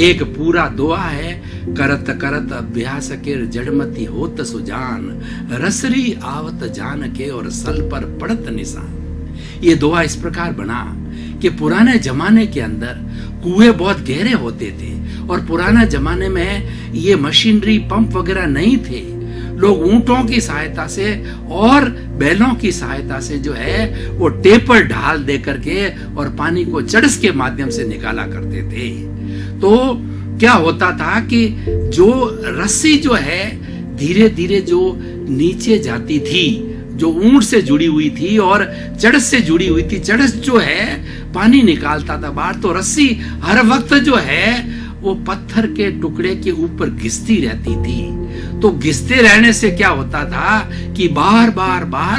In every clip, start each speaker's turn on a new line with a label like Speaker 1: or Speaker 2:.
Speaker 1: एक पूरा दुआ है, करत करत अभ्यास के जड़मती होत सुजान, रसरी आवत जान के और सल पर पड़त निशान। ये दुआ इस प्रकार बना कि पुराने जमाने के अंदर कुएं बहुत गहरे होते थे और पुराने जमाने में ये मशीनरी पंप वगैरह नहीं थे। लोग ऊंटों की सहायता से और बैलों की सहायता से जो है वो टेपर ढाल दे करके और पानी को चड़स के माध्यम से निकाला करते थे। तो क्या होता था कि जो रस्सी जो है धीरे धीरे जो नीचे जाती थी, जो ऊंट से जुड़ी हुई थी और चड़स से जुड़ी हुई थी, चड़स जो है पानी निकालता था बाहर, तो रस्सी हर वक्त जो है वो पत्थर के टुकड़े के ऊपर घिसती रहती थी। तो घिसते रहने से क्या होता था कि बार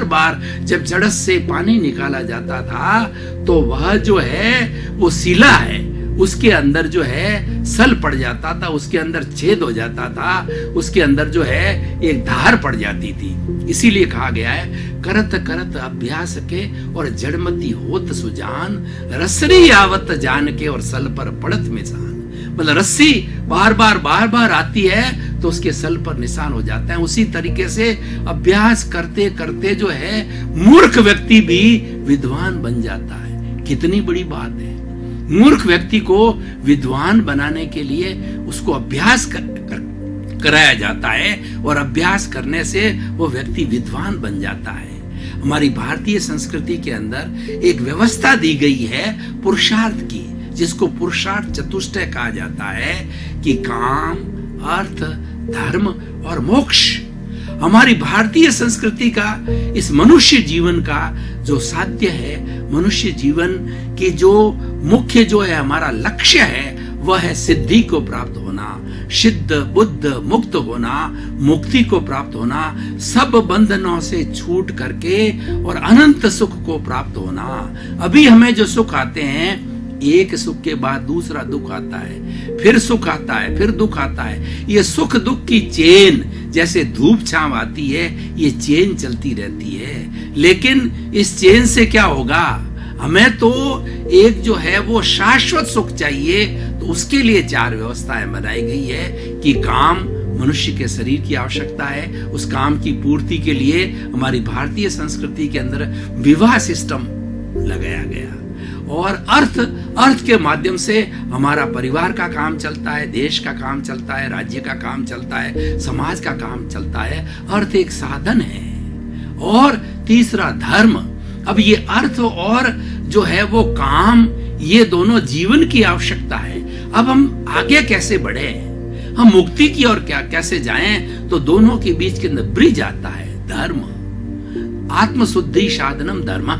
Speaker 1: बार जब चड़स से पानी निकाला जाता था तो वह जो है वो सिला है उसके अंदर जो है सल पड़ जाता था, उसके अंदर छेद हो जाता था, उसके अंदर जो है एक धार पड़ जाती थी। इसीलिए कहा गया है, करत करत अभ्यास के और जड़मती होत सुजान, रसरी आवत जान के और सल पर पड़त निशान। मतलब रस्सी बार बार आती है तो उसके सल पर निशान हो जाता है। उसी तरीके से अभ्यास करते करते जो है मूर्ख व्यक्ति भी विद्वान बन जाता है। कितनी बड़ी बात है। मूर्ख व्यक्ति को विद्वान बनाने के लिए उसको अभ्यास कराया जाता है और अभ्यास करने से वो व्यक्ति विद्वान बन जाता है। हमारी भारतीय संस्कृति के अंदर एक व्यवस्था दी गई है पुरुषार्थ की, जिसको पुरुषार्थ चतुष्टय कहा जाता है कि काम, अर्थ, धर्म और मोक्ष। हमारी भारतीय संस्कृति का इस मनुष्य जीवन का जो साध्य है, मनुष्य जीवन की जो मुख्य जो है हमारा लक्ष्य है, वह है सिद्धि को प्राप्त होना, सिद्ध बुद्ध मुक्त होना, मुक्ति को प्राप्त होना, सब बंधनों से छूट करके और अनंत सुख को प्राप्त होना। अभी हमें जो सुख आते हैं, एक सुख के बाद दूसरा दुख आता है, फिर सुख आता है, फिर दुख आता है। ये सुख दुख की चेन जैसे धूप छांव आती है, ये चेन चलती रहती है। लेकिन इस चेन से क्या होगा? हमें तो एक जो है वो शाश्वत सुख चाहिए। तो उसके लिए चार व्यवस्थाएं बनाई गई है कि काम मनुष्य के शरीर की आवश्यकता है, उस काम की पूर्ति के लिए हमारी भारतीय संस्कृति के अंदर विवाह सिस्टम लगाया गया। और अर्थ के माध्यम से हमारा परिवार का काम चलता है, देश का काम चलता है, राज्य का काम चलता है, समाज का काम चलता है। अर्थ एक साधन है। और तीसरा धर्म। अब ये अर्थ और जो है वो काम, ये दोनों जीवन की आवश्यकता है। अब हम आगे कैसे बढ़े, हम मुक्ति की ओर कैसे जाएं? तो दोनों के बीच के अंदर ब्रिज आता है धर्म। आत्मशुद्धि साधनम धर्म।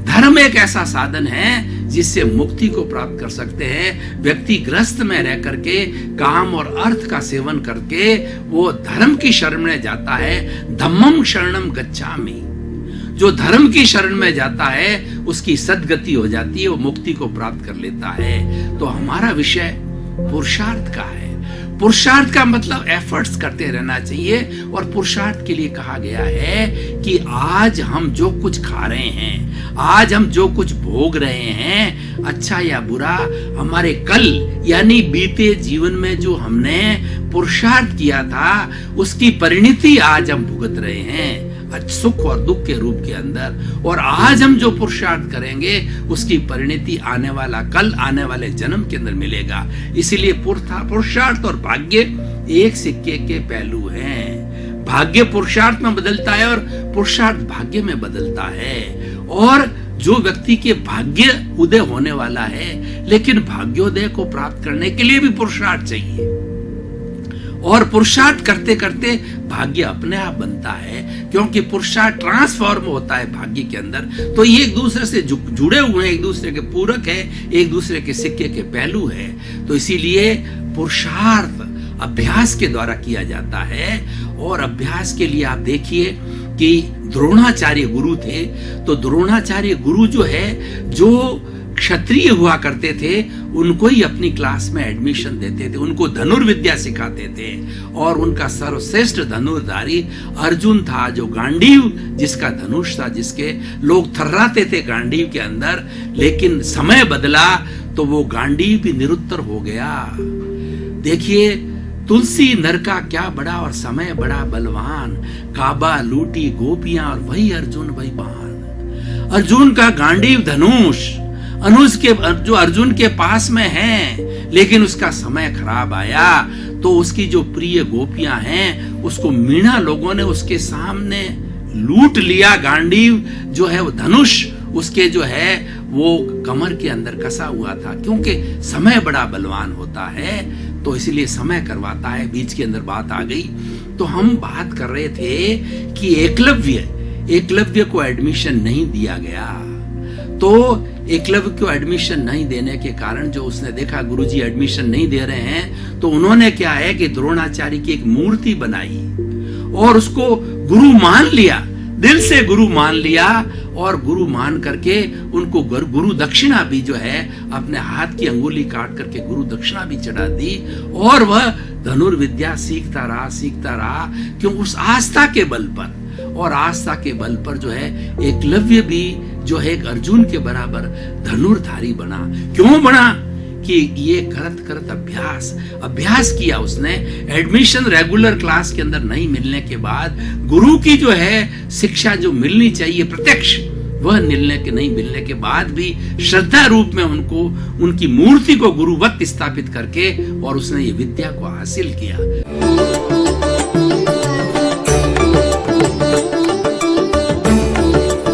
Speaker 1: धर्म एक ऐसा साधन है जिससे मुक्ति को प्राप्त कर सकते हैं। व्यक्ति ग्रस्त में रह करके काम और अर्थ का सेवन करके वो धर्म की शरण में जाता है। धम्मम शरणम गच्छामि। जो धर्म की शरण में जाता है उसकी सद्गति हो जाती है, वो मुक्ति को प्राप्त कर लेता है। तो हमारा विषय पुरुषार्थ का है। पुरुषार्थ का मतलब एफर्ट्स करते रहना चाहिए। और पुरुषार्थ के लिए कहा गया है कि आज हम जो कुछ खा रहे हैं, आज हम जो कुछ भोग रहे हैं, अच्छा या बुरा, हमारे कल यानी बीते जीवन में जो हमने पुरुषार्थ किया था उसकी परिणति आज हम भुगत रहे हैं, सुख और दुख के रूप के अंदर। और आज हम जो पुरुषार्थ करेंगे उसकी परिणति आने वाला कल, आने वाले जन्म के अंदर मिलेगा। इसीलिए पुरुषार्थ और भाग्य एक सिक्के के पहलू हैं। भाग्य पुरुषार्थ में बदलता है और पुरुषार्थ भाग्य में बदलता है। और जो व्यक्ति के भाग्य उदय होने वाला है, लेकिन भाग्योदय को प्राप्त करने के लिए भी पुरुषार्थ चाहिए। और पुरुषार्थ करते करते भाग्य अपने आप बनता है, क्योंकि पुरुषार्थ ट्रांसफॉर्म होता है भाग्य के अंदर। तो ये एक दूसरे से जुड़े हुए हैं, एक दूसरे के पूरक है, एक दूसरे के सिक्के के पहलू है। तो इसीलिए पुरुषार्थ अभ्यास के द्वारा किया जाता है। और अभ्यास के लिए आप देखिए कि द्रोणाचार्य गुरु थे। तो द्रोणाचार्य गुरु जो है, जो क्षत्रिय हुआ करते थे, उनको ही अपनी क्लास में एडमिशन देते थे, उनको धनुर्विद्या सिखाते थे। और उनका सर्वश्रेष्ठ धनुर्धारी अर्जुन था, जो गांडीव जिसका धनुष था, जिसके लोग थर्राते थे गांडीव के अंदर। लेकिन समय बदला तो वो गांडीव भी निरुत्तर हो गया। देखिए, तुलसी नर का क्या बड़ा और समय बड़ा बलवान, काबा लूटी गोपियां और वही अर्जुन वही बाण। अर्जुन का गांडीव धनुष अनुज के जो अर्जुन के पास में है, लेकिन उसका समय खराब आया तो उसकी जो प्रिय गोपियां हैं उसको मीणा लोगों ने उसके सामने लूट लिया। गांडीव जो है वो धनुष उसके जो है वो कमर के अंदर कसा हुआ था, क्योंकि समय बड़ा बलवान होता है तो इसलिए समय करवाता है। बीच के अंदर बात आ गई। तो हम बात कर रहे थे कि एकलव्य को एडमिशन नहीं दिया गया, तो एकलव्य को एडमिशन नहीं देने के कारण जो उसने देखा गुरुजी एडमिशन नहीं दे रहे हैं, तो उन्होंने क्या है कि द्रोणाचार्य की एक मूर्ति बनाई और उसको गुरु मान लिया, दिल से गुरु मान लिया, और गुरु मान करके उनको गुरु दक्षिणा भी जो है अपने हाथ की अंगुली काट करके गुरु दक्षिणा भी चढ़ा दी, और वह धनुर्विद्या सीखता रहा क्यों, उस आस्था के बल पर। और आस्था के बल पर जो है एकलव्य भी जो है एक अर्जुन के बराबर धनुर्धारी बना। क्यों बना? कि ये करत अभ्यास किया उसने। एडमिशन रेगुलर क्लास के अंदर नहीं मिलने के बाद गुरु की जो है शिक्षा जो मिलनी चाहिए प्रत्यक्ष, वह नहीं मिलने के बाद भी श्रद्धा रूप में उनको उनकी मूर्ति को गुरुवत स्थापित करके और उसने ये विद्या को हासिल किया।